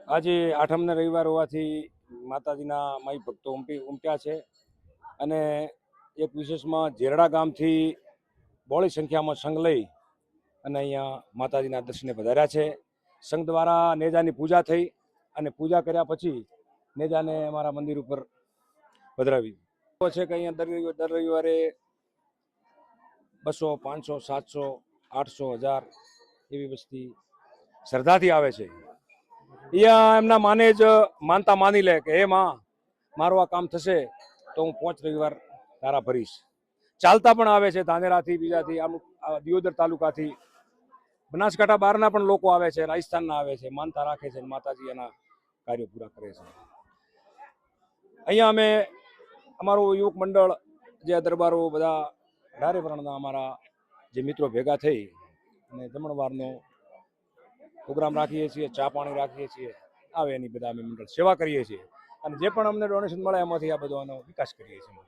આજે આઠમને રવિવાર હોવાથી માતાજીના માઈ ભક્તો ઉમટ્યા છે અને એક વિશેષમાં જેરડા ગામથી બહોળી સંખ્યામાં સંઘ લઈ અને અહીંયા માતાજીના દર્શને પધાર્યા છે. સંઘ દ્વારા નેજાની પૂજા થઈ અને પૂજા કર્યા પછી નેજાને અમારા મંદિર ઉપર પધરાવી છે કે અહીંયા દર રવિવારે 200, 500, 700, 800, 1000 એવી વસ્તી શ્રદ્ધાથી આવે છે. અહીંયા એમના માને જ માનતા માની લે કે હે માં, મારું આ કામ થશે તો હું 5 રવિવાર તારા ભરીશ. ચાલતા પણ આવે છે ધાનેરાથી, બીજાથી, આમ દિયોદર તાલુકાથી, બનાસકાંઠા બહારના પણ લોકો આવે છે, રાજસ્થાનના આવે છે, માનતા રાખે છે, માતાજી એના કાર્યો પૂરા કરે છે. અહીંયા અમે અમારું યુવક મંડળ, જે દરબારો બધા ધારે વર્ણના અમારા જે મિત્રો ભેગા થઈ અને જમણવારનો પ્રોગ્રામ રાખીએ છીએ, ચા પાણી રાખીએ છીએ, આવે એની બધા અમે મંડળ સેવા કરીએ છીએ અને જે પણ અમને ડોનેશન મળે એમાંથી આ બધો વિકાસ કરીએ છીએ.